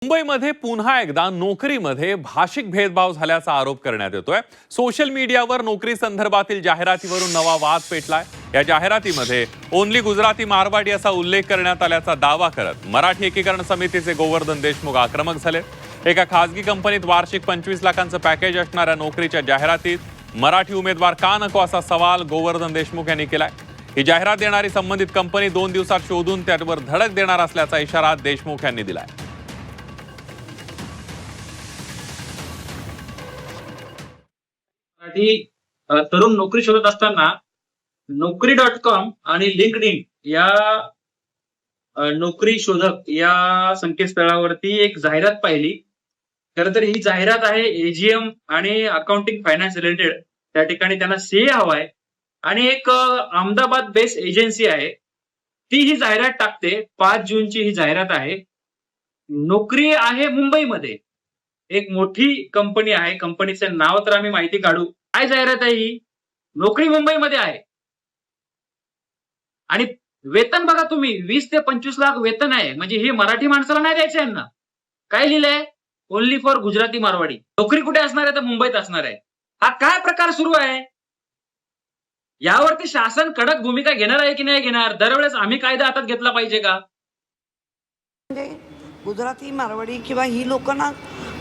मुंबईमध्ये पुन्हा एकदा नोकरीमध्ये भाषिक भेदभाव झाल्याचा आरोप करण्यात येतोय। सोशल मीडियावर नोकरी संदर्भातील जाहिरातीवरून नवा वाद पेटलाय। या जाहिरातीमध्ये ओनली गुजराती मारवाडी असा उल्लेख करण्यात आल्याचा दावा करत मराठी एकीकरण समितीचे गोवर्धन देशमुख आक्रमक झाले। एका खासगी कंपनीत वार्षिक 25 लाखांचं पॅकेज असणाऱ्या नोकरीच्या जाहिरातीत मराठी उमेदवार का नको असा सवाल गोवर्धन देशमुख यांनी केलाय। ही जाहिरात देणारी संबंधित कंपनी 2 दिवसात शोधून त्यावर धडक देणार असल्याचा इशारा देशमुख यांनी दिलाय। साठी तरुण नोकरी शोधत असताना Naukri.com आणि LinkedIn या नोकरी शोधक या संकेतस्थळावरती एक जाहिरात पाहिली। खरं तर ही जाहिरात आहे AGM आणि अकाउंटिंग फायनान्स रिलेटेड। त्या ठिकाणी त्यांना CA हवाय आणि एक अहमदाबाद बेस्ड एजन्सी आहे ती ही जाहिरात टाकते। 5 जूनची ही जाहिरात आहे। नोकरी आहे मुंबईमध्ये, एक मोठी कंपनी आहे। कंपनीचं नाव तर आम्ही माहिती काढू। काय जाहिरात आहे ही? नोकरी मुंबईमध्ये आहे आणि वेतन बघा तुम्ही 20 ते 25 लाख वेतन आहे। म्हणजे हे मराठी माणसाला नाही द्यायचं यांना। काय लिहिलंय? Only for Gujarati Marwari. नोकरी कुठे असणार आहे? तर मुंबईत असणार आहे। हा काय प्रकार सुरू आहे? यावरती शासन कडक भूमिका घेणार आहे की नाही घेणार? दरवेळेस आम्ही कायदा हातात घेतला पाहिजे का? म्हणजे गुजराती मारवाडी किंवा ही लोक ना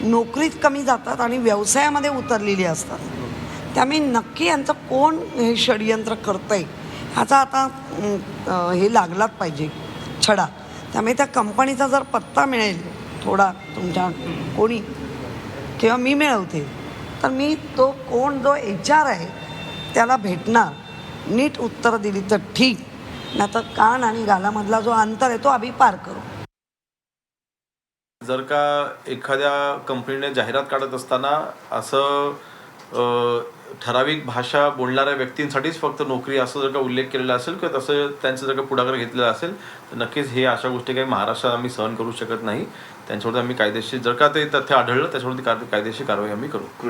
नोकरीत कमी जातात आणि व्यवसायामध्ये उतरलेली असतात। त्यामुळे नक्की यांचं कोण हे षडयंत्र करतंय ह्याचा आता हे लागलाच पाहिजे छडा। त्यामुळे त्या कंपनीचा जर पत्ता मिळेल थोडा तुमच्या कोणी किंवा मी मिळवते तर मी तो कोण जो HR आहे त्याला भेटणार। नीट उत्तर दिली तर ठीक, नाही तर कान आणि गालामधला जो अंतर आहे तो आम्ही पार करू। जर का एखाद्या कंपनीने जाहिरात काढत असताना असं ठराविक भाषा बोलणाऱ्या व्यक्तींसाठीच फक्त नोकरी असं जर का उल्लेख केलेला असेल किंवा तसं त्यांचं जर का पुढाकार घेतलेला असेल तर नक्कीच हे अशा गोष्टी काही महाराष्ट्रात आम्ही सहन करू शकत नाही। त्यांच्यावरती आम्ही कायदेशीर जर का ते तथ्य आढळलं त्याच्यावरती कायदेशीर कारवाई आम्ही करू।